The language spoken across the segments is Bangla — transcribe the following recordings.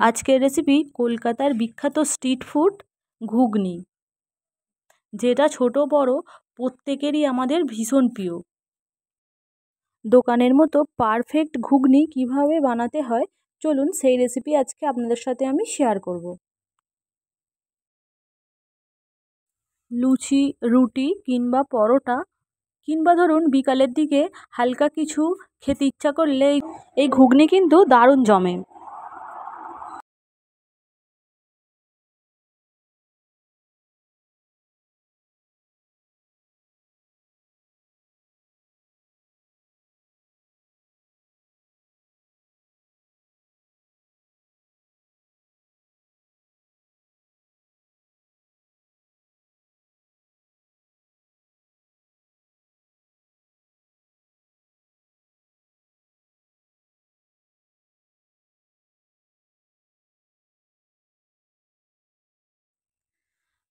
আজকের রেসিপি কলকাতার বিখ্যাত স্ট্রিট ফুড ঘুগনি, যেটা ছোট বড় প্রত্যেকেরই আমাদের ভীষণ প্রিয়। দোকানের মতো পারফেক্ট ঘুগনি কিভাবে বানাতে হয় চলুন সেই রেসিপি আজকে আপনাদের সাথে আমি শেয়ার করব। লুচি, রুটি কিংবা পরোটা কিংবা ধরুন বিকালের দিকে হালকা কিছু খেতে ইচ্ছা করলে এই ঘুগনি কিন্তু দারুণ জমে।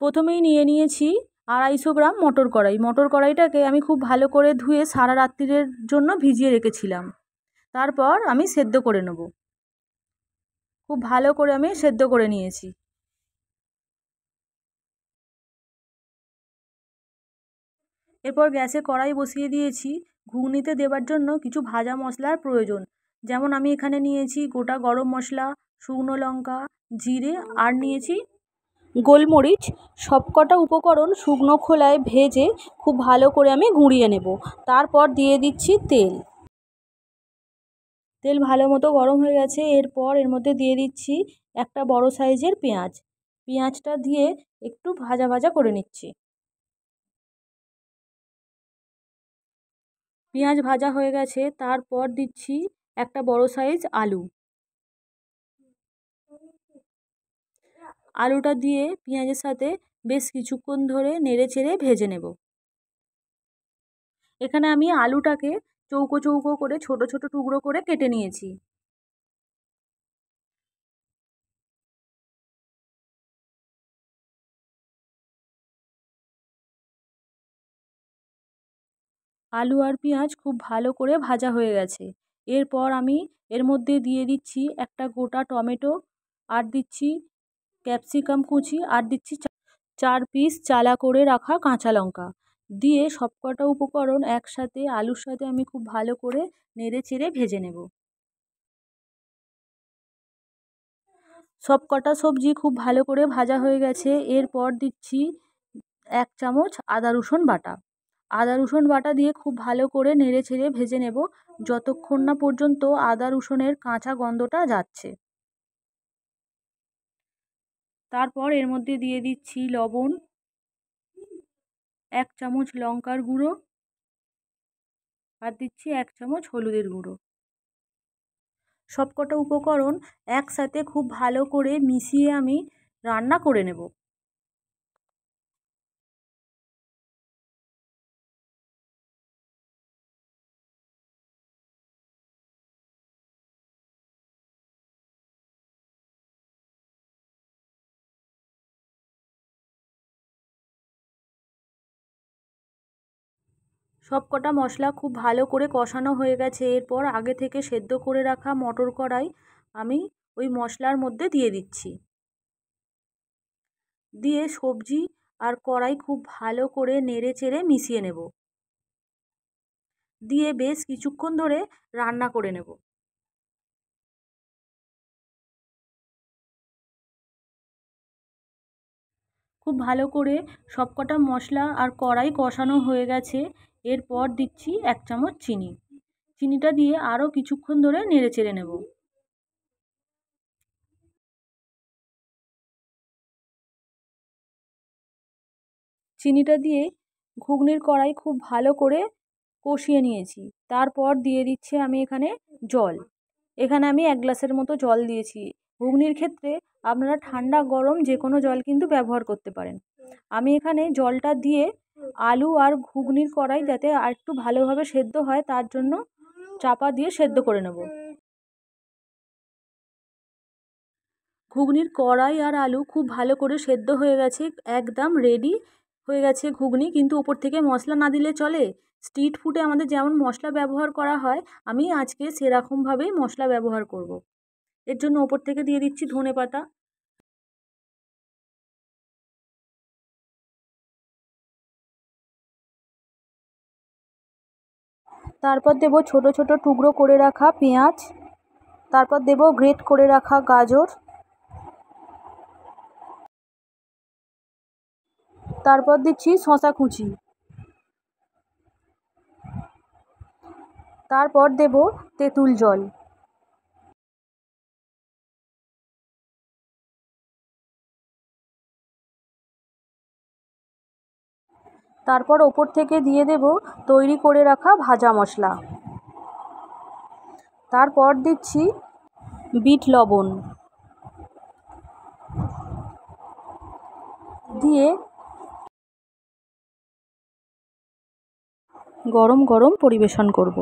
প্রথমেই নিয়ে নিয়েছি 250 গ্রাম মটর কড়াই। মটর কড়াইটাকে আমি খুব ভালো করে ধুয়ে সারা রাত্রিরের জন্য ভিজিয়ে রেখেছিলাম। তারপর আমি সেদ্ধ করে নেব। খুব ভালো করে আমি সেদ্ধ করে নিয়েছি। এরপর গ্যাসে কড়াই বসিয়ে দিয়েছি। ঘুগনিতে দেবার জন্য কিছু ভাজা মশলার প্রয়োজন, যেমন আমি এখানে নিয়েছি গোটা গরম মশলা, শুকনো লঙ্কা, জিরে আর নিয়েছি গোলমরিচ। সবকটা উপকরণ শুকনো খোলায় ভেজে খুব ভালো করে আমি গুঁড়িয়ে নেব। তারপর দিয়ে দিচ্ছি তেল। তেল ভালো মতো গরম হয়ে গেছে। এরপর এর মধ্যে দিয়ে দিচ্ছি একটা বড় সাইজের পেঁয়াজ। পেঁয়াজটা দিয়ে একটু ভাজা ভাজা করে নিচ্ছি। পেঁয়াজ ভাজা হয়ে গেছে, তারপর দিচ্ছি একটা বড় সাইজ আলু। আলুটা দিয়ে পেঁয়াজের সাথে বেশ কিছুক্ষণ ধরে নেড়ে চেড়ে ভেজে নেব। এখানে আমি আলুটাকে চৌকো চৌকো করে ছোট ছোট টুকরো করে কেটে নিয়েছি। আলু আর পেঁয়াজ খুব ভালো করে ভাজা হয়ে গেছে। এরপর আমি এর মধ্যে দিয়ে দিচ্ছি একটা গোটা টমেটো, আর দিচ্ছি ক্যাপসিকাম কুচি, আর দিচ্ছি 4 পিস চালা করে রাখা কাঁচা লঙ্কা। দিয়ে সবকটা উপকরণ একসাথে আলুর সাথে আমি খুব ভালো করে নেড়ে চেড়ে ভেজে নেব। সবকটা সবজি খুব ভালো করে ভাজা হয়ে গেছে। এরপর দিচ্ছি 1 চামচ আদা রসুন বাটা। আদা রসুন বাটা দিয়ে খুব ভালো করে নেড়ে ছেড়ে ভেজে নেব, যতক্ষণ না পর্যন্ত আদা রসুনের কাঁচা গন্ধটা যাচ্ছে। তারপর এর মধ্যে দিয়ে দিচ্ছি লবণ, 1 চামচ লঙ্কার গুঁড়ো, আর দিচ্ছি 1 চামচ হলুদের গুঁড়ো। সবকটা উপকরণ একসাথে খুব ভালো করে মিশিয়ে আমি রান্না করে নেব। সবকটা মশলা খুব ভালো করে কষানো হয়ে গেছে। এরপর আগে থেকে সেদ্ধ করে রাখা মটর কড়াই আমি ওই মশলার মধ্যে দিয়ে দিচ্ছি। দিয়ে সবজি আর কড়াই খুব ভালো করে নেড়ে চেড়ে মিশিয়ে নেব। দিয়ে বেশ কিছুক্ষণ ধরে রান্না করে নেব। খুব ভালো করে সবকটা মশলা আর কড়াই কষানো হয়ে গেছে। এরপর দিচ্ছি 1 চামচ চিনি। চিনিটা দিয়ে আরও কিছুক্ষণ ধরে নেড়ে চেড়ে নেব। চিনিটা দিয়ে ঘুগনির কড়াই খুব ভালো করে কষিয়ে নিয়েছি। তারপর দিয়ে দিচ্ছি আমি এখানে জল। এখানে আমি 1 গ্লাসের মতো জল দিয়েছি। ঘুগনির ক্ষেত্রে আপনারা ঠান্ডা গরম যে কোনো জল কিন্তু ব্যবহার করতে পারেন। আমি এখানে জলটা দিয়ে আলু আর ঘুগনির কড়াই যাতে আরেকটু ভালোভাবে সেদ্ধ হয় তার জন্য চাপা দিয়ে সেদ্ধ করে নেব। ঘুগনির কড়াই আর আলু খুব ভালো করে সেদ্ধ হয়ে গেছে, একদম রেডি হয়ে গেছে ঘুগনি। কিন্তু উপর থেকে মশলা না দিলে চলে? স্ট্রিট ফুডে আমাদের যেমন মশলা ব্যবহার করা হয়, আমি আজকে সেরকমভাবেই মশলা ব্যবহার করব। এর জন্য ওপর থেকে দিয়ে দিচ্ছি ধনেপাতা। তারপর দেব ছোট ছোট টুকরো করে রাখা পেঁয়াজ। তারপর দেব গ্রেট করে রাখা গাজর। তারপর দিচ্ছি শসা কুচি। তারপর দেব তেঁতুল জল। তারপর ওপর থেকে দিয়ে দেব তৈরি করে রাখা ভাজা মশলা। তারপর দিচ্ছি বিট লবণ দিয়ে গরম গরম পরিবেশন করব।